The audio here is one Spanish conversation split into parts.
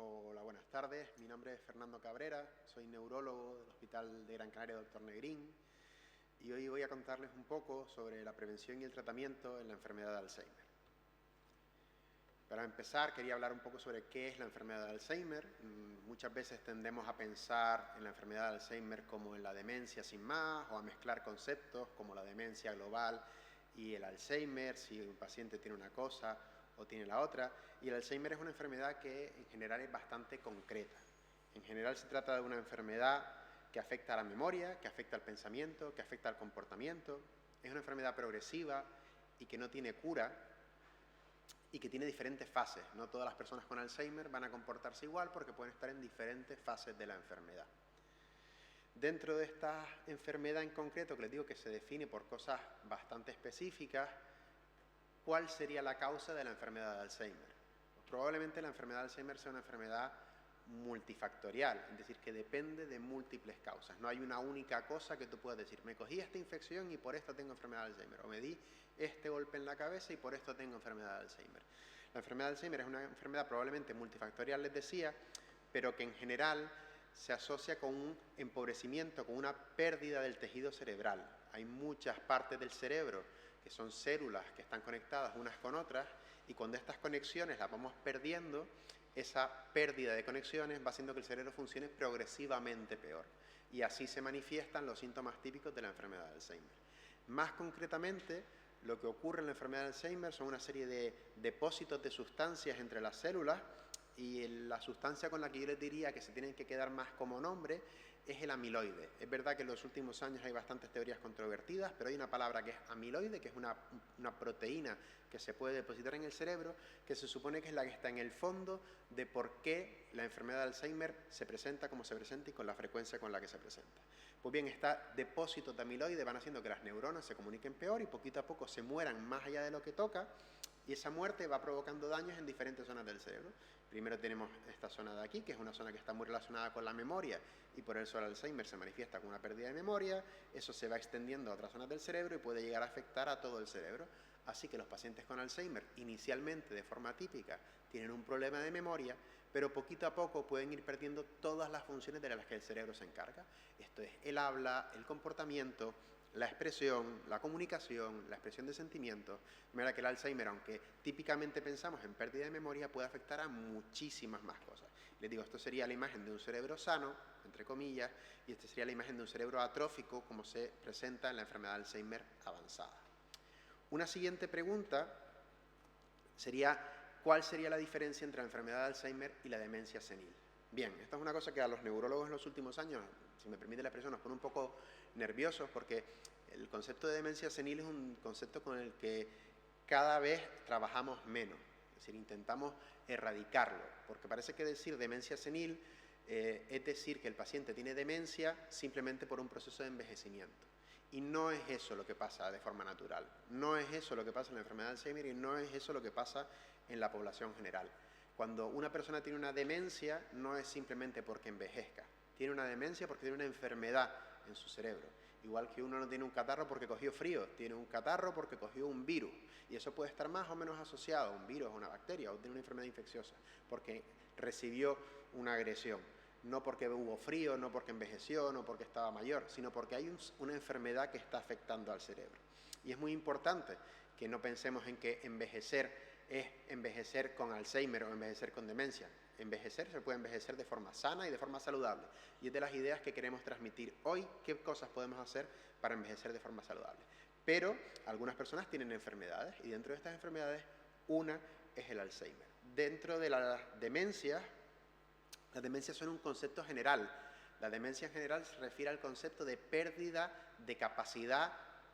Hola, buenas tardes. Mi nombre es Fernando Cabrera, soy neurólogo del Hospital de Gran Canaria Dr. Negrín y hoy voy a contarles un poco sobre la prevención y el tratamiento en la enfermedad de Alzheimer. Para empezar, quería hablar un poco sobre qué es la enfermedad de Alzheimer. Muchas veces tendemos a pensar en la enfermedad de Alzheimer como en la demencia sin más, o a mezclar conceptos como la demencia global y el Alzheimer, si un paciente tiene una cosa o tiene la otra. Y el Alzheimer es una enfermedad que en general es bastante concreta. En general se trata de una enfermedad que afecta a la memoria, que afecta al pensamiento, que afecta al comportamiento. Es una enfermedad progresiva y que no tiene cura, y que tiene diferentes fases. No todas las personas con Alzheimer van a comportarse igual porque pueden estar en diferentes fases de la enfermedad. Dentro de esta enfermedad en concreto, que les digo que se define por cosas bastante específicas, ¿cuál sería la causa de la enfermedad de Alzheimer? Pues probablemente la enfermedad de Alzheimer sea una enfermedad multifactorial, es decir, que depende de múltiples causas. No hay una única cosa que tú puedas decir, me cogí esta infección y por esto tengo enfermedad de Alzheimer, o me di este golpe en la cabeza y por esto tengo enfermedad de Alzheimer. La enfermedad de Alzheimer es una enfermedad probablemente multifactorial, les decía, pero que en general se asocia con un empobrecimiento, con una pérdida del tejido cerebral. Hay muchas partes del cerebro que son células que están conectadas unas con otras, y cuando estas conexiones las vamos perdiendo, esa pérdida de conexiones va haciendo que el cerebro funcione progresivamente peor. Y así se manifiestan los síntomas típicos de la enfermedad de Alzheimer. Más concretamente, lo que ocurre en la enfermedad de Alzheimer son una serie de depósitos de sustancias entre las células, y la sustancia con la que yo les diría que se tienen que quedar más como nombre es el amiloide. Es verdad que en los últimos años hay bastantes teorías controvertidas, pero hay una palabra que es amiloide, que es una proteína que se puede depositar en el cerebro, que se supone que es la que está en el fondo de por qué la enfermedad de Alzheimer se presenta como se presenta y con la frecuencia con la que se presenta. Pues bien, estos depósitos de amiloide van haciendo que las neuronas se comuniquen peor y poquito a poco se mueran más allá de lo que toca, y esa muerte va provocando daños en diferentes zonas del cerebro. Primero tenemos esta zona de aquí, que es una zona que está muy relacionada con la memoria, y por eso el Alzheimer se manifiesta con una pérdida de memoria. Eso se va extendiendo a otras zonas del cerebro y puede llegar a afectar a todo el cerebro. Así que los pacientes con Alzheimer, inicialmente de forma típica, tienen un problema de memoria, pero poquito a poco pueden ir perdiendo todas las funciones de las que el cerebro se encarga. Esto es el habla, el comportamiento, la expresión, la comunicación, la expresión de sentimientos. De manera que el Alzheimer, aunque típicamente pensamos en pérdida de memoria, puede afectar a muchísimas más cosas. Les digo, esto sería la imagen de un cerebro sano, entre comillas, y esta sería la imagen de un cerebro atrófico, como se presenta en la enfermedad de Alzheimer avanzada. Una siguiente pregunta sería, ¿cuál sería la diferencia entre la enfermedad de Alzheimer y la demencia senil? Bien, esta es una cosa que a los neurólogos en los últimos años, si me permite la expresión, nos pone un poco nerviosos, porque el concepto de demencia senil es un concepto con el que cada vez trabajamos menos. Es decir, intentamos erradicarlo, porque parece que decir demencia senil es decir que el paciente tiene demencia simplemente por un proceso de envejecimiento. Y no es eso lo que pasa de forma natural. No es eso lo que pasa en la enfermedad de Alzheimer y no es eso lo que pasa en la población general. Cuando una persona tiene una demencia, no es simplemente porque envejezca. Tiene una demencia porque tiene una enfermedad en su cerebro. Igual que uno no tiene un catarro porque cogió frío, tiene un catarro porque cogió un virus. Y eso puede estar más o menos asociado a un virus, a una bacteria, o tiene una enfermedad infecciosa, porque recibió una agresión. No porque hubo frío, no porque envejeció, no porque estaba mayor, sino porque hay una enfermedad que está afectando al cerebro. Y es muy importante que no pensemos en que envejecer es envejecer con Alzheimer o envejecer con demencia. Envejecer se puede envejecer de forma sana y de forma saludable. Y es de las ideas que queremos transmitir hoy, qué cosas podemos hacer para envejecer de forma saludable. Pero algunas personas tienen enfermedades, y dentro de estas enfermedades, una es el Alzheimer. Dentro de las demencias son un concepto general. La demencia en general se refiere al concepto de pérdida de capacidad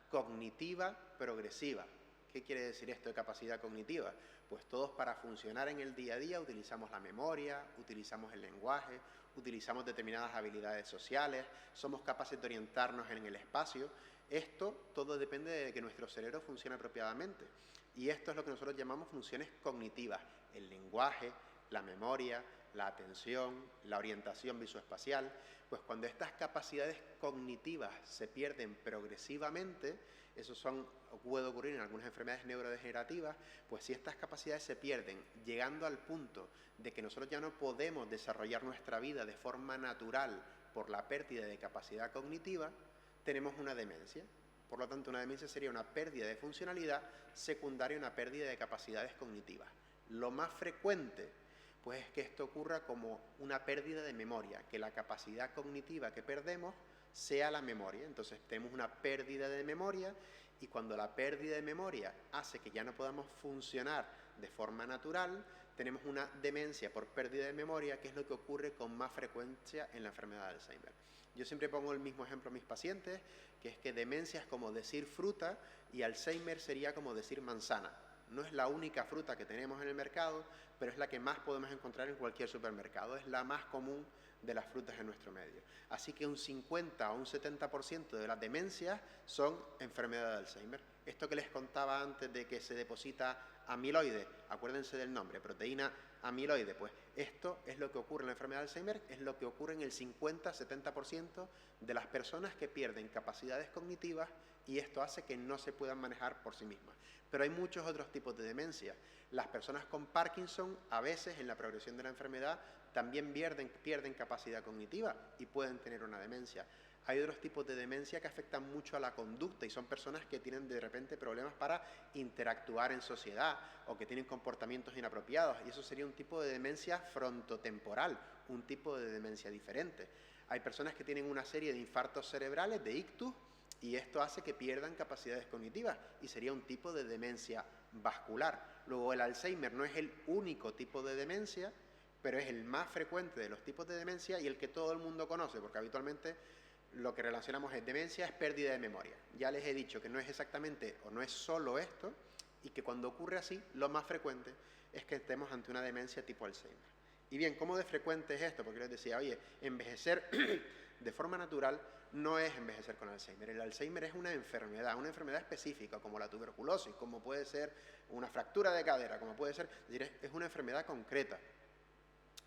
cognitiva progresiva. ¿Qué quiere decir esto de capacidad cognitiva? Pues todos, para funcionar en el día a día, utilizamos la memoria, utilizamos el lenguaje, utilizamos determinadas habilidades sociales, somos capaces de orientarnos en el espacio. Esto todo depende de que nuestro cerebro funcione apropiadamente. Y esto es lo que nosotros llamamos funciones cognitivas: el lenguaje, la memoria, la atención, la orientación visoespacial. Pues cuando estas capacidades cognitivas se pierden progresivamente, puede ocurrir en algunas enfermedades neurodegenerativas, pues si estas capacidades se pierden, llegando al punto de que nosotros ya no podemos desarrollar nuestra vida de forma natural por la pérdida de capacidad cognitiva, tenemos una demencia. Por lo tanto, una demencia sería una pérdida de funcionalidad secundaria a una pérdida de capacidades cognitivas. Lo más frecuente, pues, es que esto ocurra como una pérdida de memoria, que la capacidad cognitiva que perdemos sea la memoria. Entonces tenemos una pérdida de memoria, y cuando la pérdida de memoria hace que ya no podamos funcionar de forma natural, tenemos una demencia por pérdida de memoria, que es lo que ocurre con más frecuencia en la enfermedad de Alzheimer. Yo siempre pongo el mismo ejemplo a mis pacientes, que es que demencia es como decir fruta y Alzheimer sería como decir manzana. No es la única fruta que tenemos en el mercado, pero es la que más podemos encontrar en cualquier supermercado. Es la más común de las frutas en nuestro medio. Así que un 50 o un 70% de las demencias son enfermedad de Alzheimer. Esto que les contaba antes de que se deposita amiloide, acuérdense del nombre, proteína amiloide, pues esto es lo que ocurre en la enfermedad de Alzheimer, es lo que ocurre en el 50-70% de las personas que pierden capacidades cognitivas, y esto hace que no se puedan manejar por sí mismas. Pero hay muchos otros tipos de demencia. Las personas con Parkinson, a veces en la progresión de la enfermedad, también pierden capacidad cognitiva y pueden tener una demencia. Hay otros tipos de demencia que afectan mucho a la conducta y son personas que tienen de repente problemas para interactuar en sociedad o que tienen comportamientos inapropiados, y eso sería un tipo de demencia frontotemporal, un tipo de demencia diferente. Hay personas que tienen una serie de infartos cerebrales, de ictus, y esto hace que pierdan capacidades cognitivas y sería un tipo de demencia vascular. Luego, el Alzheimer no es el único tipo de demencia, pero es el más frecuente de los tipos de demencia y el que todo el mundo conoce, porque habitualmente lo que relacionamos es demencia, es pérdida de memoria. Ya les he dicho que no es exactamente o no es solo esto, y que cuando ocurre así, lo más frecuente es que estemos ante una demencia tipo Alzheimer. Y bien, ¿cómo de frecuente es esto? Porque les decía, oye, envejecer de forma natural no es envejecer con Alzheimer. El Alzheimer es una enfermedad específica, como la tuberculosis, como puede ser una fractura de cadera, como puede ser, es decir, es una enfermedad concreta.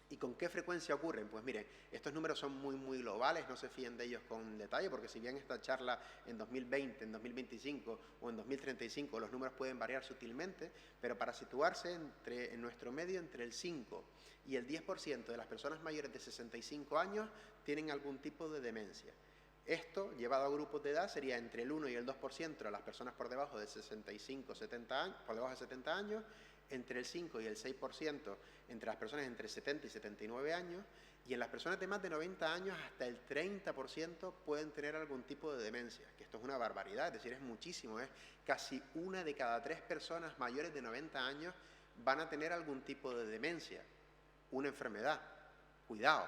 ¿Y con qué frecuencia ocurren? Pues miren, estos números son muy globales, no se fíen de ellos con detalle, porque si bien esta charla en 2020, en 2025 o en 2035, los números pueden variar sutilmente, pero para situarse en nuestro medio, entre el 5 y el 10% de las personas mayores de 65 años tienen algún tipo de demencia. Esto, llevado a grupos de edad, sería entre el 1 y el 2% de las personas por debajo de 65, 70 años, por debajo de 70 años, entre el 5 y el 6% entre las personas entre 70 y 79 años, y en las personas de más de 90 años hasta el 30% pueden tener algún tipo de demencia, que esto es una barbaridad, es decir, es muchísimo, es casi 1 de cada 3 personas mayores de 90 años van a tener algún tipo de demencia, una enfermedad. Cuidado,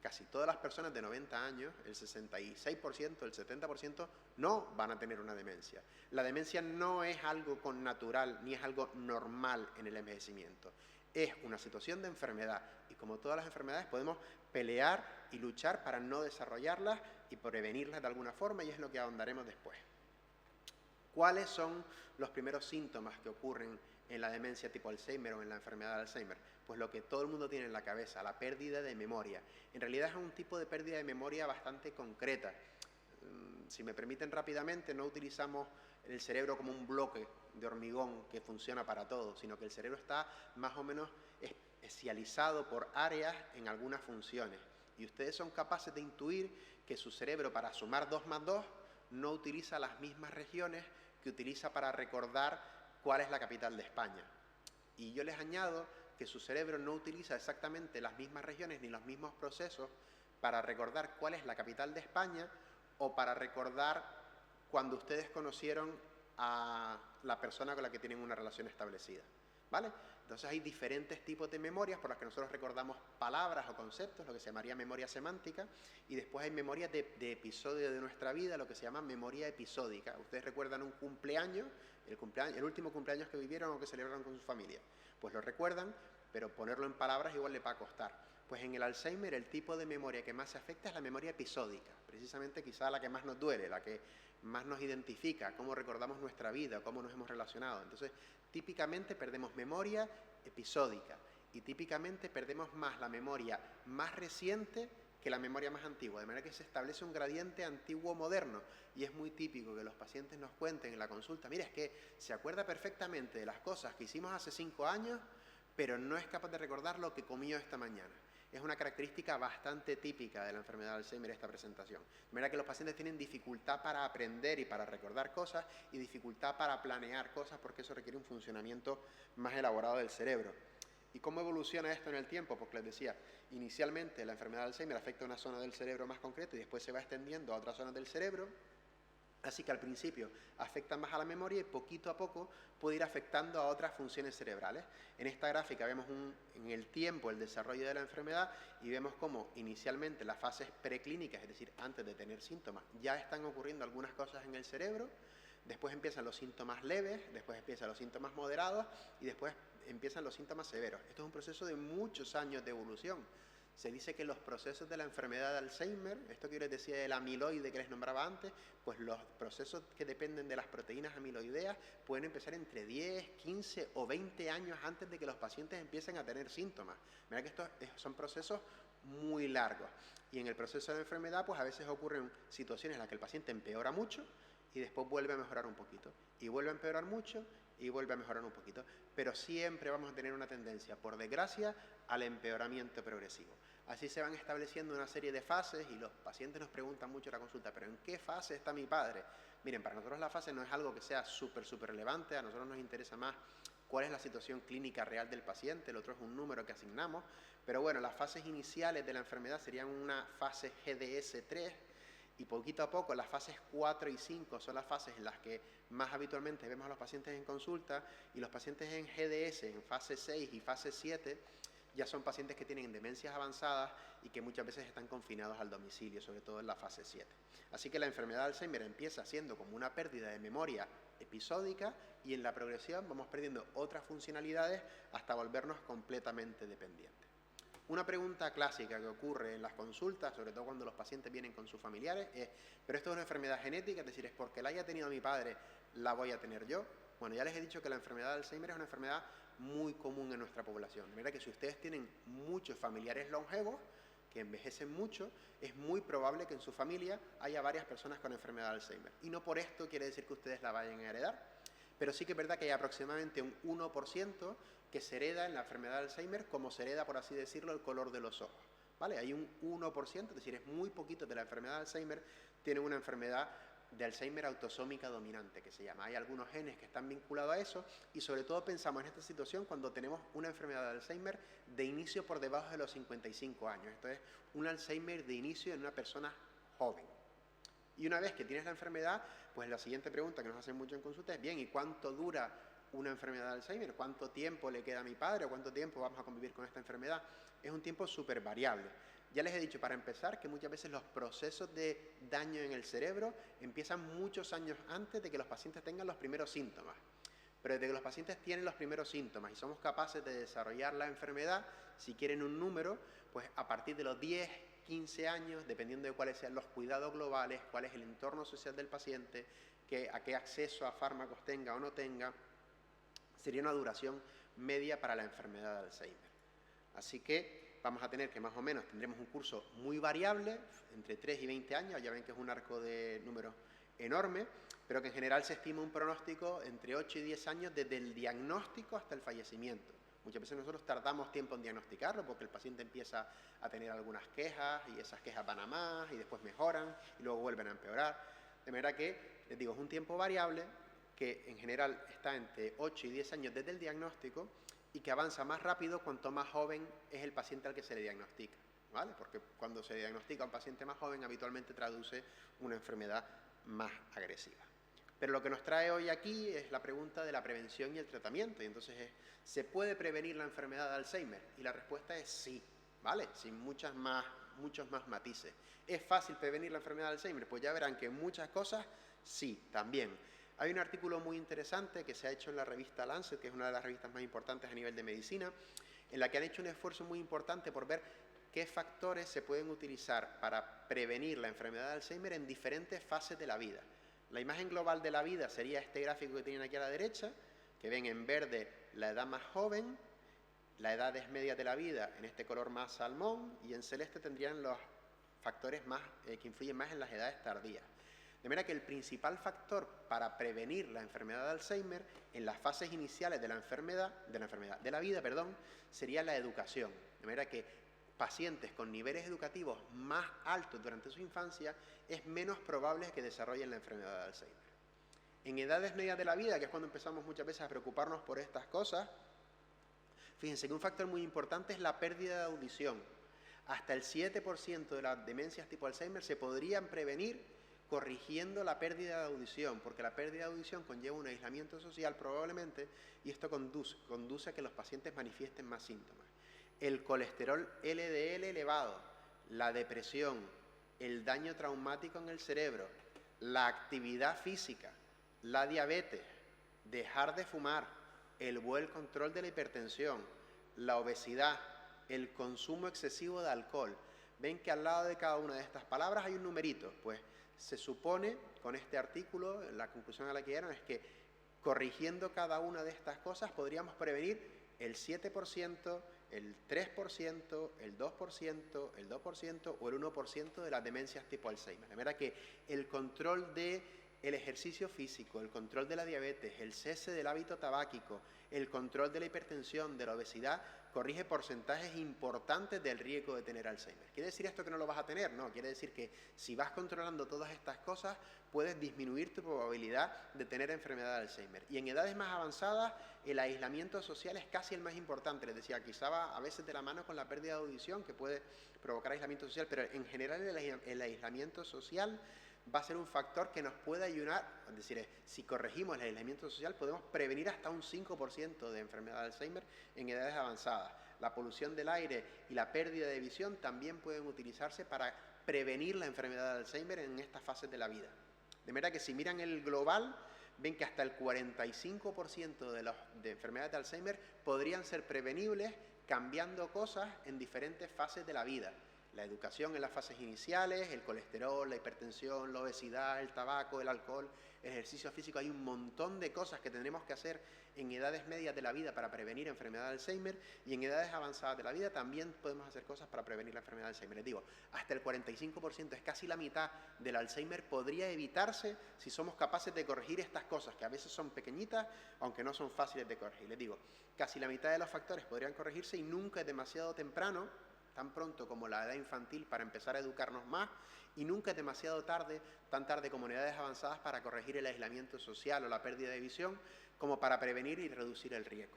casi todas las personas de 90 años, el 66%, el 70%, no van a tener una demencia. La demencia no es algo connatural ni es algo normal en el envejecimiento. Es una situación de enfermedad y, como todas las enfermedades, podemos pelear y luchar para no desarrollarlas y prevenirlas de alguna forma, y es lo que ahondaremos después. ¿Cuáles son los primeros síntomas que ocurren en la demencia tipo Alzheimer o en la enfermedad de Alzheimer? Pues lo que todo el mundo tiene en la cabeza, la pérdida de memoria. En realidad es un tipo de pérdida de memoria bastante concreta. Si me permiten rápidamente, no utilizamos el cerebro como un bloque de hormigón que funciona para todo, sino que el cerebro está más o menos especializado por áreas en algunas funciones. Y ustedes son capaces de intuir que su cerebro, para sumar 2 más 2, no utiliza las mismas regiones que utiliza para recordar cuál es la capital de España. Y yo les añado que su cerebro no utiliza exactamente las mismas regiones ni los mismos procesos para recordar cuál es la capital de España o para recordar cuando ustedes conocieron a la persona con la que tienen una relación establecida, ¿vale? Entonces hay diferentes tipos de memorias por las que nosotros recordamos palabras o conceptos, lo que se llamaría memoria semántica, y después hay memorias de episodio de nuestra vida, lo que se llama memoria episódica. Ustedes recuerdan un cumpleaños, el último cumpleaños que vivieron o que celebraron con su familia, pues lo recuerdan, pero ponerlo en palabras igual le va a costar. Pues en el Alzheimer el tipo de memoria que más se afecta es la memoria episódica, precisamente quizá la que más nos duele, la que más nos identifica, cómo recordamos nuestra vida, cómo nos hemos relacionado. Entonces, típicamente perdemos memoria episódica. y típicamente perdemos más la memoria más reciente que la memoria más antigua, de manera que se establece un gradiente antiguo-moderno, y es muy típico que los pacientes nos cuenten en la consulta, mira, es que se acuerda perfectamente de las cosas que hicimos hace 5 años, pero no es capaz de recordar lo que comió esta mañana. Es una característica bastante típica de la enfermedad de Alzheimer esta presentación. De manera que los pacientes tienen dificultad para aprender y para recordar cosas y dificultad para planear cosas porque eso requiere un funcionamiento más elaborado del cerebro. ¿Y cómo evoluciona esto en el tiempo? Porque les decía, inicialmente la enfermedad de Alzheimer afecta a una zona del cerebro más concreta y después se va extendiendo a otras zonas del cerebro. Así que al principio afecta más a la memoria y poquito a poco puede ir afectando a otras funciones cerebrales. En esta gráfica vemos en el tiempo el desarrollo de la enfermedad y vemos cómo inicialmente las fases preclínicas, es decir, antes de tener síntomas, ya están ocurriendo algunas cosas en el cerebro, después empiezan los síntomas leves, después empiezan los síntomas moderados y después empiezan los síntomas severos. Esto es un proceso de muchos años de evolución. Se dice que los procesos de la enfermedad de Alzheimer, esto que yo les decía del amiloide que les nombraba antes, pues los procesos que dependen de las proteínas amiloideas pueden empezar entre 10, 15 o 20 años antes de que los pacientes empiecen a tener síntomas. Mira que estos son procesos muy largos. Y en el proceso de la enfermedad, pues a veces ocurren situaciones en las que el paciente empeora mucho y después vuelve a mejorar un poquito. Y vuelve a empeorar mucho y vuelve a mejorar un poquito. Pero siempre vamos a tener una tendencia, por desgracia, al empeoramiento progresivo. Así se van estableciendo una serie de fases y los pacientes nos preguntan mucho en la consulta, ¿pero en qué fase está mi padre? Miren, para nosotros la fase no es algo que sea súper relevante, a nosotros nos interesa más cuál es la situación clínica real del paciente, el otro es un número que asignamos, pero bueno, las fases iniciales de la enfermedad serían una fase GDS3, y poquito a poco las fases 4 y 5 son las fases en las que más habitualmente vemos a los pacientes en consulta, y los pacientes en GDS, en fase 6 y fase 7, ya son pacientes que tienen demencias avanzadas y que muchas veces están confinados al domicilio, sobre todo en la fase 7. Así que la enfermedad de Alzheimer empieza siendo como una pérdida de memoria episódica y en la progresión vamos perdiendo otras funcionalidades hasta volvernos completamente dependientes. Una pregunta clásica que ocurre en las consultas, sobre todo cuando los pacientes vienen con sus familiares, es ¿pero esto es una enfermedad genética? Es decir, ¿es porque la haya tenido mi padre, la voy a tener yo? Bueno, ya les he dicho que la enfermedad de Alzheimer es una enfermedad muy común en nuestra población. De manera que si ustedes tienen muchos familiares longevos, que envejecen mucho, es muy probable que en su familia haya varias personas con enfermedad de Alzheimer. Y no por esto quiere decir que ustedes la vayan a heredar, pero sí que es verdad que hay aproximadamente un 1% que se hereda en la enfermedad de Alzheimer, como se hereda, por así decirlo, el color de los ojos. ¿Vale? Hay un 1%, es decir, es muy poquito de la enfermedad de Alzheimer, tienen una enfermedad de Alzheimer autosómica dominante, que se llama. Hay algunos genes que están vinculados a eso y sobre todo pensamos en esta situación cuando tenemos una enfermedad de Alzheimer de inicio por debajo de los 55 años. Esto es un Alzheimer de inicio en una persona joven. Y una vez que tienes la enfermedad, pues la siguiente pregunta que nos hacen mucho en consulta es, bien, ¿y cuánto dura una enfermedad de Alzheimer? ¿Cuánto tiempo le queda a mi padre o cuánto tiempo vamos a convivir con esta enfermedad? Es un tiempo súper variable. Ya les he dicho, para empezar, que muchas veces los procesos de daño en el cerebro empiezan muchos años antes de que los pacientes tengan los primeros síntomas. Pero desde que los pacientes tienen los primeros síntomas y somos capaces de desarrollar la enfermedad, si quieren un número, pues a partir de los 10, 15 años, dependiendo de cuáles sean los cuidados globales, cuál es el entorno social del paciente, a qué acceso a fármacos tenga o no tenga, sería una duración media para la enfermedad de Alzheimer. Así que vamos a tener que más o menos tendremos un curso muy variable, entre 3 y 20 años, ya ven que es un arco de números enorme, pero que en general se estima un pronóstico entre 8 y 10 años desde el diagnóstico hasta el fallecimiento. Muchas veces nosotros tardamos tiempo en diagnosticarlo porque el paciente empieza a tener algunas quejas y esas quejas van a más y después mejoran y luego vuelven a empeorar. De manera que, les digo, es un tiempo variable que en general está entre 8 y 10 años desde el diagnóstico y que avanza más rápido cuanto más joven es el paciente al que se le diagnostica, ¿vale? Porque cuando se diagnostica a un paciente más joven habitualmente traduce una enfermedad más agresiva. Pero lo que nos trae hoy aquí es la pregunta de la prevención y el tratamiento, y entonces ¿se puede prevenir la enfermedad de Alzheimer? Y la respuesta es sí, ¿vale? Sin muchos más matices. ¿Es fácil prevenir la enfermedad de Alzheimer? Pues ya verán que en muchas cosas sí, también. Hay un artículo muy interesante que se ha hecho en la revista Lancet, que es una de las revistas más importantes a nivel de medicina, en la que han hecho un esfuerzo muy importante por ver qué factores se pueden utilizar para prevenir la enfermedad de Alzheimer en diferentes fases de la vida. La imagen global de la vida sería este gráfico que tienen aquí a la derecha, que ven en verde la edad más joven, La edades medias de la vida en este color más salmón, y en celeste tendrían los factores más, que influyen más en las edades tardías. De manera que el principal factor para prevenir la enfermedad de Alzheimer en las fases iniciales de la vida, sería la educación. De manera que pacientes con niveles educativos más altos durante su infancia es menos probable que desarrollen la enfermedad de Alzheimer. En edades medias de la vida, que es cuando empezamos muchas veces a preocuparnos por estas cosas, fíjense que un factor muy importante es la pérdida de audición. Hasta el 7% de las demencias tipo Alzheimer se podrían prevenir corrigiendo la pérdida de audición, porque la pérdida de audición conlleva un aislamiento social probablemente, y esto conduce a que los pacientes manifiesten más síntomas. El colesterol LDL elevado, la depresión, el daño traumático en el cerebro, la actividad física, la diabetes, dejar de fumar, el buen control de la hipertensión, la obesidad, el consumo excesivo de alcohol. Ven que al lado de cada una de estas palabras hay un numerito. Pues se supone, con este artículo, la conclusión a la que llegaron es que corrigiendo cada una de estas cosas podríamos prevenir el 7%, el 3%, el 2%, el 2% o el 1% de las demencias tipo Alzheimer. De manera que el control del ejercicio físico, el control de la diabetes, el cese del hábito tabáquico, el control de la hipertensión, de la obesidad, corrige porcentajes importantes del riesgo de tener Alzheimer. ¿Quiere decir esto que no lo vas a tener? No, quiere decir que si vas controlando todas estas cosas, puedes disminuir tu probabilidad de tener enfermedad de Alzheimer. Y en edades más avanzadas, el aislamiento social es casi el más importante. Les decía, quizá va a veces de la mano con la pérdida de audición, que puede provocar aislamiento social, pero en general el aislamiento social va a ser un factor que nos puede ayudar, es decir, si corregimos el aislamiento social podemos prevenir hasta un 5% de enfermedad de Alzheimer en edades avanzadas. La polución del aire y la pérdida de visión también pueden utilizarse para prevenir la enfermedad de Alzheimer en estas fases de la vida. De manera que si miran el global, ven que hasta el 45% de enfermedades de Alzheimer podrían ser prevenibles cambiando cosas en diferentes fases de la vida. La educación en las fases iniciales, el colesterol, la hipertensión, la obesidad, el tabaco, el alcohol, el ejercicio físico. Hay un montón de cosas que tendremos que hacer en edades medias de la vida para prevenir enfermedad de Alzheimer, y en edades avanzadas de la vida también podemos hacer cosas para prevenir la enfermedad de Alzheimer. Les digo, hasta el 45%, es casi la mitad del Alzheimer, podría evitarse si somos capaces de corregir estas cosas, que a veces son pequeñitas, aunque no son fáciles de corregir. Les digo, casi la mitad de los factores podrían corregirse y nunca es demasiado temprano, tan pronto como la edad infantil, para empezar a educarnos más, y nunca es demasiado tarde, tan tarde como en edades avanzadas, para corregir el aislamiento social o la pérdida de visión, como para prevenir y reducir el riesgo.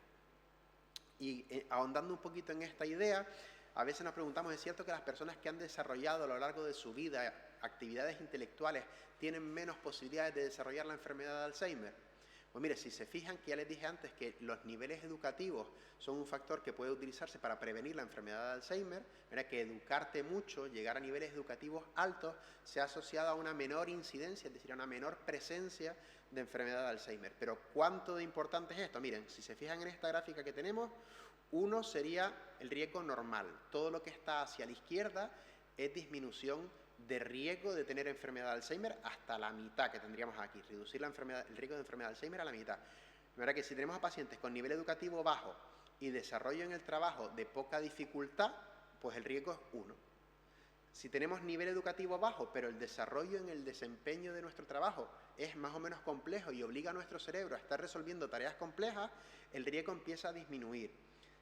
Y ahondando un poquito en esta idea, a veces nos preguntamos, ¿es cierto que las personas que han desarrollado a lo largo de su vida actividades intelectuales tienen menos posibilidades de desarrollar la enfermedad de Alzheimer? Pues mire, si se fijan, que ya les dije antes que los niveles educativos son un factor que puede utilizarse para prevenir la enfermedad de Alzheimer, mira que educarte mucho, llegar a niveles educativos altos, se ha asociado a una menor incidencia, es decir, a una menor presencia de enfermedad de Alzheimer. Pero ¿cuánto de importante es esto? Miren, si se fijan en esta gráfica que tenemos, uno sería el riesgo normal. Todo lo que está hacia la izquierda es disminución de riesgo de tener enfermedad de Alzheimer hasta la mitad que tendríamos aquí, reducir el riesgo de enfermedad de Alzheimer a la mitad. De manera que si tenemos a pacientes con nivel educativo bajo y desarrollo en el trabajo de poca dificultad, pues el riesgo es 1. Si tenemos nivel educativo bajo, pero el desarrollo en el desempeño de nuestro trabajo es más o menos complejo y obliga a nuestro cerebro a estar resolviendo tareas complejas, el riesgo empieza a disminuir.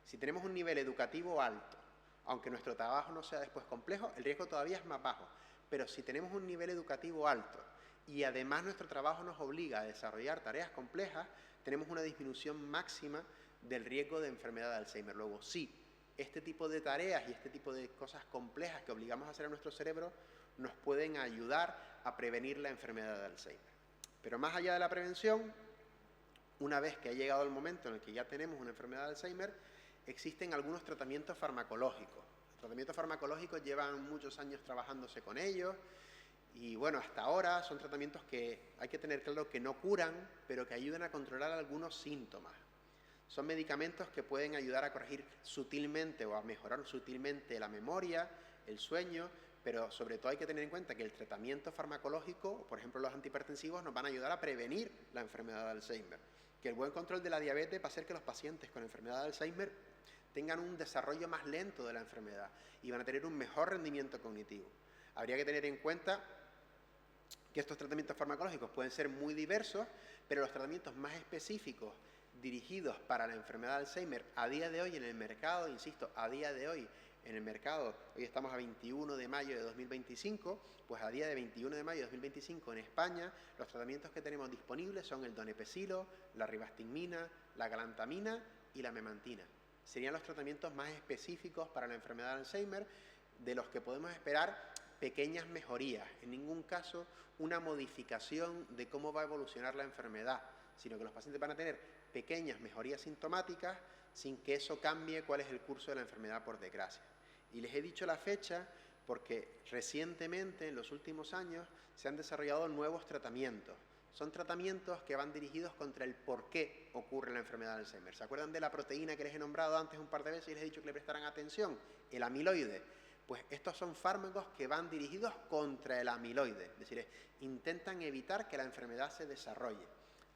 Si tenemos un nivel educativo alto, aunque nuestro trabajo no sea después complejo, el riesgo todavía es más bajo. Pero si tenemos un nivel educativo alto y además nuestro trabajo nos obliga a desarrollar tareas complejas, tenemos una disminución máxima del riesgo de enfermedad de Alzheimer. Luego, sí, este tipo de tareas y este tipo de cosas complejas que obligamos a hacer a nuestro cerebro nos pueden ayudar a prevenir la enfermedad de Alzheimer. Pero más allá de la prevención, una vez que ha llegado el momento en el que ya tenemos una enfermedad de Alzheimer, existen algunos tratamientos farmacológicos. Los tratamientos farmacológicos llevan muchos años trabajándose con ellos y bueno, hasta ahora son tratamientos que hay que tener claro que no curan, pero que ayudan a controlar algunos síntomas. Son medicamentos que pueden ayudar a corregir sutilmente o a mejorar sutilmente la memoria, el sueño, pero sobre todo hay que tener en cuenta que el tratamiento farmacológico, por ejemplo los antihipertensivos, nos van a ayudar a prevenir la enfermedad de Alzheimer. Que el buen control de la diabetes va a hacer que los pacientes con enfermedad de Alzheimer tengan un desarrollo más lento de la enfermedad y van a tener un mejor rendimiento cognitivo. Habría que tener en cuenta que estos tratamientos farmacológicos pueden ser muy diversos, pero los tratamientos más específicos dirigidos para la enfermedad de Alzheimer a día de hoy en el mercado, insisto, a día de hoy en el mercado, hoy estamos a 21 de mayo de 2025, pues a día de 21 de mayo de 2025 en España, los tratamientos que tenemos disponibles son el donepezilo, la ribastigmina, la galantamina y la memantina. Serían los tratamientos más específicos para la enfermedad de Alzheimer, de los que podemos esperar pequeñas mejorías, en ningún caso una modificación de cómo va a evolucionar la enfermedad, sino que los pacientes van a tener pequeñas mejorías sintomáticas sin que eso cambie cuál es el curso de la enfermedad, por desgracia. Y les he dicho la fecha porque recientemente, en los últimos años, se han desarrollado nuevos tratamientos. Son tratamientos que van dirigidos contra el por qué ocurre la enfermedad de Alzheimer. ¿Se acuerdan de la proteína que les he nombrado antes un par de veces y les he dicho que le prestaran atención? El amiloide. Pues estos son fármacos que van dirigidos contra el amiloide, es decir, intentan evitar que la enfermedad se desarrolle.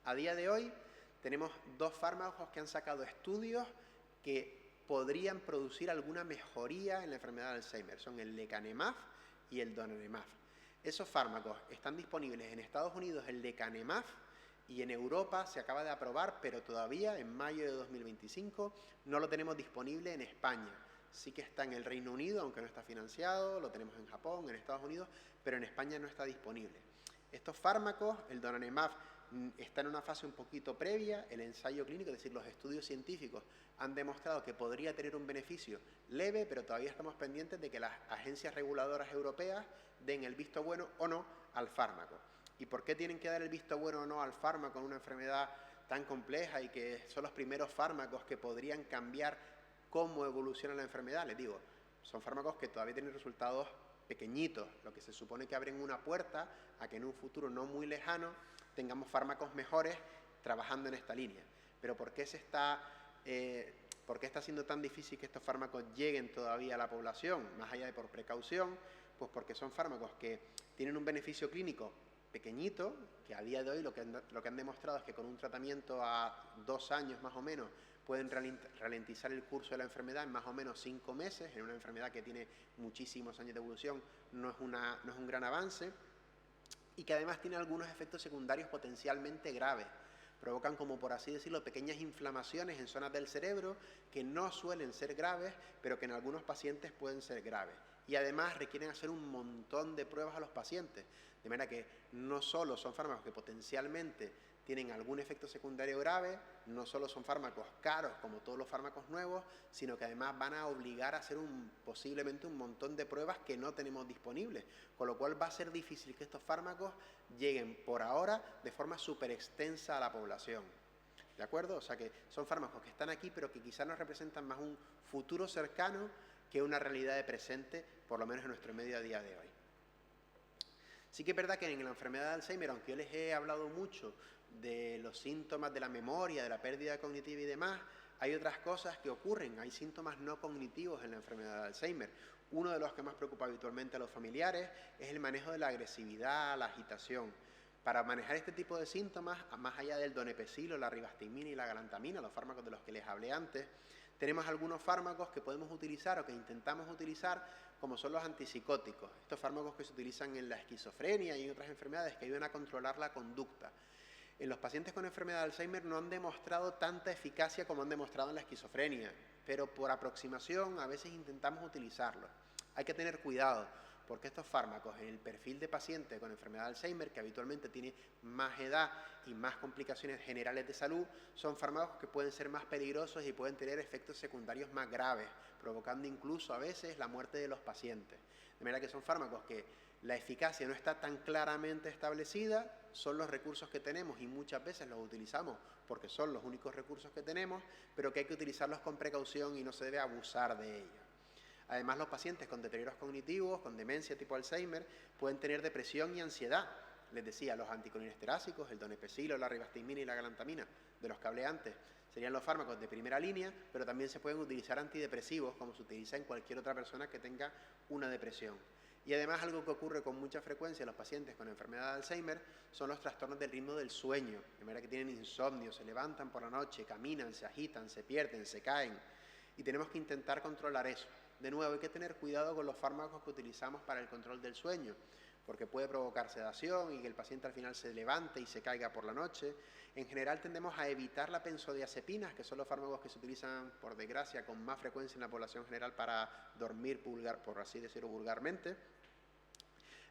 A día de hoy tenemos dos fármacos que han sacado estudios que podrían producir alguna mejoría en la enfermedad de Alzheimer. Son el lecanemab y el donanemab. Esos fármacos están disponibles en Estados Unidos, el lecanemab, y en Europa se acaba de aprobar, pero todavía en mayo de 2025 no lo tenemos disponible en España. Sí que está en el Reino Unido, aunque no está financiado, lo tenemos en Japón, en Estados Unidos, pero en España no está disponible. Estos fármacos, el donanemab, está en una fase un poquito previa, el ensayo clínico, es decir, los estudios científicos han demostrado que podría tener un beneficio leve, pero todavía estamos pendientes de que las agencias reguladoras europeas den el visto bueno o no al fármaco. ¿Y por qué tienen que dar el visto bueno o no al fármaco en una enfermedad tan compleja y que son los primeros fármacos que podrían cambiar cómo evoluciona la enfermedad? Les digo, son fármacos que todavía tienen resultados pequeñitos, lo que se supone que abren una puerta a que en un futuro no muy lejano tengamos fármacos mejores trabajando en esta línea. Pero ¿por qué está siendo tan difícil que estos fármacos lleguen todavía a la población, más allá de por precaución? Pues porque son fármacos que tienen un beneficio clínico pequeñito, que a día de hoy lo que han demostrado es que con un tratamiento a 2 años más o menos pueden ralentizar el curso de la enfermedad en más o menos 5 meses, en una enfermedad que tiene muchísimos años de evolución, no es un gran avance, y que además tiene algunos efectos secundarios potencialmente graves. Provocan, como por así decirlo, pequeñas inflamaciones en zonas del cerebro que no suelen ser graves, pero que en algunos pacientes pueden ser graves. Y además requieren hacer un montón de pruebas a los pacientes, de manera que no solo son fármacos que potencialmente tienen algún efecto secundario grave, no solo son fármacos caros como todos los fármacos nuevos, sino que además van a obligar a hacer posiblemente un montón de pruebas que no tenemos disponibles, con lo cual va a ser difícil que estos fármacos lleguen por ahora de forma súper extensa a la población. ¿De acuerdo? O sea que son fármacos que están aquí, pero que quizás nos representan más un futuro cercano que una realidad de presente, por lo menos en nuestro medio a día de hoy. Sí que es verdad que en la enfermedad de Alzheimer, aunque yo les he hablado mucho de los síntomas de la memoria, de la pérdida cognitiva y demás, hay otras cosas que ocurren, hay síntomas no cognitivos en la enfermedad de Alzheimer. Uno de los que más preocupa habitualmente a los familiares es el manejo de la agresividad, la agitación. Para manejar este tipo de síntomas, más allá del donepezilo, la ribastigmina y la galantamina, los fármacos de los que les hablé antes, tenemos algunos fármacos que podemos utilizar o que intentamos utilizar, como son los antipsicóticos. Estos fármacos que se utilizan en la esquizofrenia y en otras enfermedades que ayudan a controlar la conducta. En los pacientes con enfermedad de Alzheimer no han demostrado tanta eficacia como han demostrado en la esquizofrenia, pero por aproximación a veces intentamos utilizarlos. Hay que tener cuidado, porque estos fármacos en el perfil de paciente con enfermedad de Alzheimer, que habitualmente tiene más edad y más complicaciones generales de salud, son fármacos que pueden ser más peligrosos y pueden tener efectos secundarios más graves, provocando incluso a veces la muerte de los pacientes. De manera que son fármacos que la eficacia no está tan claramente establecida, son los recursos que tenemos y muchas veces los utilizamos porque son los únicos recursos que tenemos, pero que hay que utilizarlos con precaución y no se debe abusar de ellos. Además, los pacientes con deterioros cognitivos, con demencia tipo Alzheimer, pueden tener depresión y ansiedad. Les decía, los anticolinestéricos, el donepezilo, la ribastigmina y la galantamina, de los que hablé antes, serían los fármacos de primera línea, pero también se pueden utilizar antidepresivos, como se utiliza en cualquier otra persona que tenga una depresión. Y además, algo que ocurre con mucha frecuencia en los pacientes con enfermedad de Alzheimer son los trastornos del ritmo del sueño, de manera que tienen insomnio, se levantan por la noche, caminan, se agitan, se pierden, se caen. y tenemos que intentar controlar eso. De nuevo, hay que tener cuidado con los fármacos que utilizamos para el control del sueño, porque puede provocar sedación y que el paciente al final se levante y se caiga por la noche. En general tendemos a evitar las benzodiazepinas, que son los fármacos que se utilizan, por desgracia, con más frecuencia en la población general para dormir, por así decirlo vulgarmente.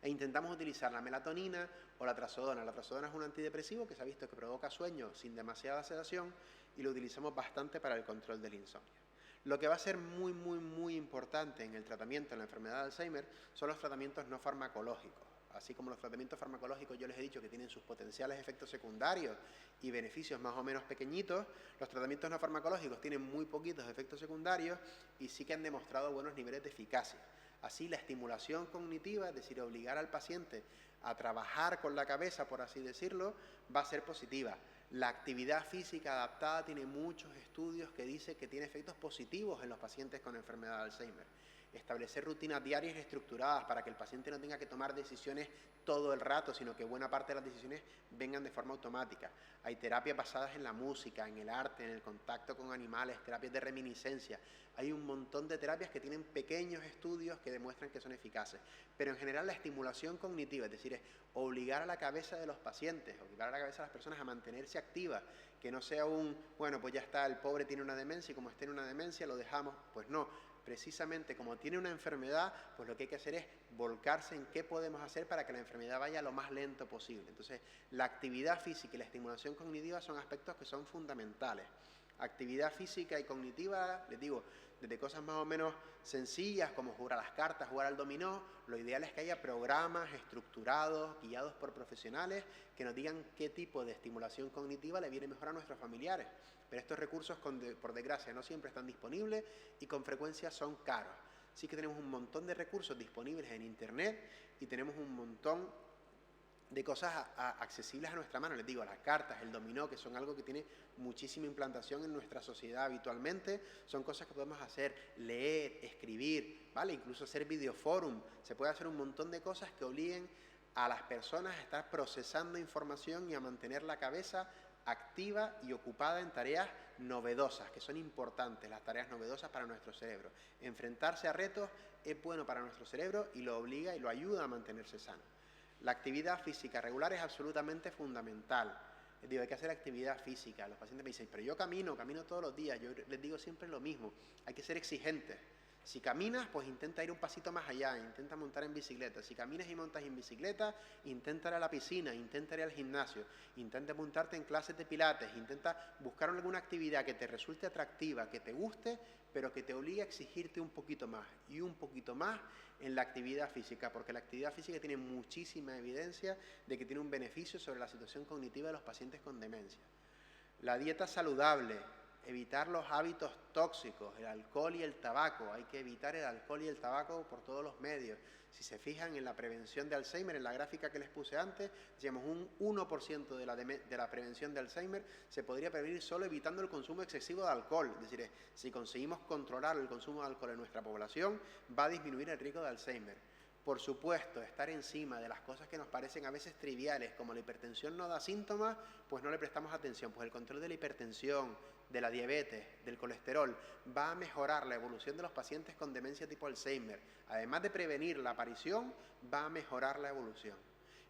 E intentamos utilizar la melatonina o la trazodona. La trazodona es un antidepresivo que se ha visto que provoca sueño sin demasiada sedación y lo utilizamos bastante para el control del insomnio. Lo que va a ser muy importante en el tratamiento de la enfermedad de Alzheimer son los tratamientos no farmacológicos. Así como los tratamientos farmacológicos yo les he dicho que tienen sus potenciales efectos secundarios y beneficios más o menos pequeñitos, los tratamientos no farmacológicos tienen muy poquitos efectos secundarios y sí que han demostrado buenos niveles de eficacia. Así la estimulación cognitiva, es decir, obligar al paciente a trabajar con la cabeza, por así decirlo, va a ser positiva. La actividad física adaptada tiene muchos estudios que dicen que tiene efectos positivos en los pacientes con enfermedad de Alzheimer. Establecer rutinas diarias estructuradas para que el paciente no tenga que tomar decisiones todo el rato, sino que buena parte de las decisiones vengan de forma automática. Hay terapias basadas en la música, en el arte, en el contacto con animales, terapias de reminiscencia. Hay un montón de terapias que tienen pequeños estudios que demuestran que son eficaces. Pero en general la estimulación cognitiva, es decir, es obligar a la cabeza de los pacientes, obligar a la cabeza de las personas a mantenerse activas, que no sea bueno, pues ya está, el pobre tiene una demencia y como esté en una demencia lo dejamos. Pues no. Precisamente como tiene una enfermedad, pues lo que hay que hacer es volcarse en qué podemos hacer para que la enfermedad vaya lo más lento posible. Entonces, la actividad física y la estimulación cognitiva son aspectos que son fundamentales. Actividad física y cognitiva, les digo, desde cosas más o menos sencillas como jugar a las cartas, jugar al dominó, lo ideal es que haya programas estructurados, guiados por profesionales, que nos digan qué tipo de estimulación cognitiva le viene mejor a nuestros familiares. Pero estos recursos, por desgracia, no siempre están disponibles y con frecuencia son caros. Así que tenemos un montón de recursos disponibles en Internet y tenemos un montón de cosas accesibles a nuestra mano. Les digo, las cartas, el dominó, que son algo que tiene muchísima implantación en nuestra sociedad habitualmente, son cosas que podemos hacer, leer, escribir, ¿vale? Incluso hacer videoforum. Se puede hacer un montón de cosas que obliguen a las personas a estar procesando información y a mantener la cabeza activa y ocupada en tareas novedosas, que son importantes, las tareas novedosas para nuestro cerebro. Enfrentarse a retos es bueno para nuestro cerebro y lo obliga y lo ayuda a mantenerse sano. La actividad física regular es absolutamente fundamental. Les digo, hay que hacer actividad física. Los pacientes me dicen, pero yo camino todos los días. Yo les digo siempre lo mismo, hay que ser exigentes. Si caminas, pues intenta ir un pasito más allá, intenta montar en bicicleta. Si caminas y montas en bicicleta, intenta ir a la piscina, intenta ir al gimnasio, intenta apuntarte en clases de pilates, intenta buscar alguna actividad que te resulte atractiva, que te guste, pero que te obligue a exigirte un poquito más y un poquito más en la actividad física, porque la actividad física tiene muchísima evidencia de que tiene un beneficio sobre la situación cognitiva de los pacientes con demencia. La dieta saludable, evitar los hábitos tóxicos, el alcohol y el tabaco. Hay que evitar el alcohol y el tabaco por todos los medios. Si se fijan en la prevención de Alzheimer, en la gráfica que les puse antes, decíamos un 1% de la prevención de Alzheimer se podría prevenir solo evitando el consumo excesivo de alcohol. Es decir, si conseguimos controlar el consumo de alcohol en nuestra población, va a disminuir el riesgo de Alzheimer. Por supuesto, estar encima de las cosas que nos parecen a veces triviales, como la hipertensión no da síntomas, pues no le prestamos atención. Pues el control de la hipertensión, de la diabetes, del colesterol, va a mejorar la evolución de los pacientes con demencia tipo Alzheimer. Además de prevenir la aparición, va a mejorar la evolución.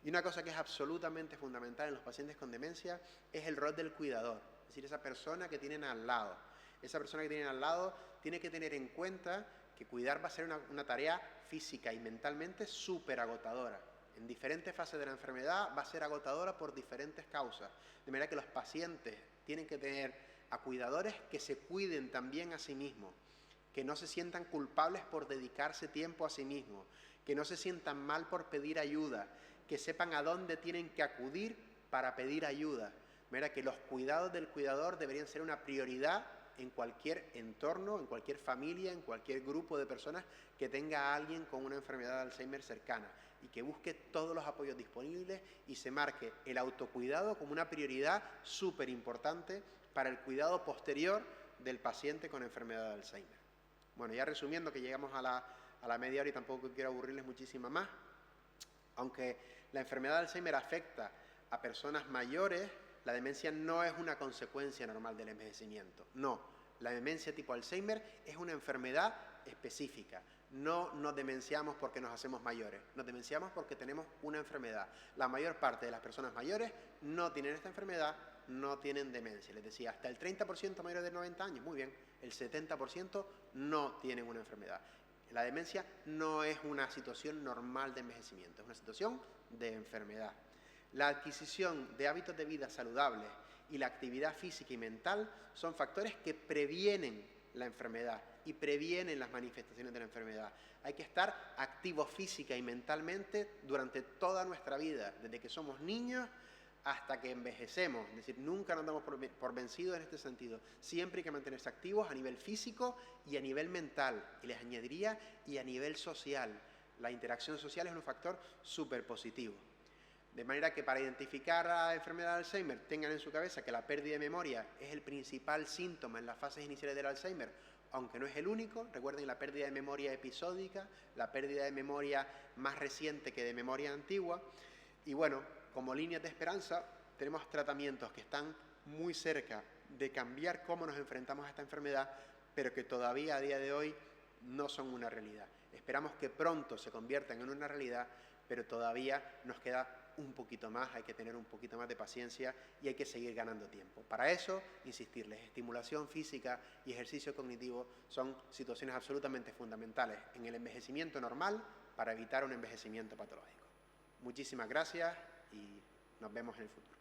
Y una cosa que es absolutamente fundamental en los pacientes con demencia es el rol del cuidador, es decir, esa persona que tienen al lado. Esa persona que tienen al lado tiene que tener en cuenta que cuidar va a ser una tarea física y mentalmente súper agotadora. En diferentes fases de la enfermedad va a ser agotadora por diferentes causas. De manera que los pacientes tienen que tener a cuidadores que se cuiden también a sí mismos, que no se sientan culpables por dedicarse tiempo a sí mismos, que no se sientan mal por pedir ayuda, que sepan a dónde tienen que acudir para pedir ayuda. De manera que los cuidados del cuidador deberían ser una prioridad en cualquier entorno, en cualquier familia, en cualquier grupo de personas que tenga a alguien con una enfermedad de Alzheimer cercana y que busque todos los apoyos disponibles y se marque el autocuidado como una prioridad súper importante para el cuidado posterior del paciente con enfermedad de Alzheimer. Bueno, ya resumiendo, que llegamos a la media hora y tampoco quiero aburrirles muchísimo más, aunque la enfermedad de Alzheimer afecta a personas mayores, la demencia no es una consecuencia normal del envejecimiento, no. La demencia tipo Alzheimer es una enfermedad específica. No nos demenciamos porque nos hacemos mayores, nos demenciamos porque tenemos una enfermedad. La mayor parte de las personas mayores no tienen esta enfermedad, no tienen demencia. Les decía, hasta el 30% mayores de 90 años, muy bien, el 70% no tienen una enfermedad. La demencia no es una situación normal de envejecimiento, es una situación de enfermedad. La adquisición de hábitos de vida saludables y la actividad física y mental son factores que previenen la enfermedad y previenen las manifestaciones de la enfermedad. Hay que estar activos física y mentalmente durante toda nuestra vida, desde que somos niños hasta que envejecemos. Es decir, nunca nos damos por vencidos en este sentido. Siempre hay que mantenerse activos a nivel físico y a nivel mental. Y les añadiría, y a nivel social. La interacción social es un factor súper positivo. De manera que para identificar la enfermedad de Alzheimer, tengan en su cabeza que la pérdida de memoria es el principal síntoma en las fases iniciales del Alzheimer, aunque no es el único. Recuerden la pérdida de memoria episódica, la pérdida de memoria más reciente que de memoria antigua. Y bueno, como líneas de esperanza, tenemos tratamientos que están muy cerca de cambiar cómo nos enfrentamos a esta enfermedad, pero que todavía a día de hoy no son una realidad. Esperamos que pronto se conviertan en una realidad, pero todavía nos queda un poquito más, hay que tener un poquito más de paciencia y hay que seguir ganando tiempo. Para eso, insistirles, estimulación física y ejercicio cognitivo son situaciones absolutamente fundamentales en el envejecimiento normal para evitar un envejecimiento patológico. Muchísimas gracias y nos vemos en el futuro.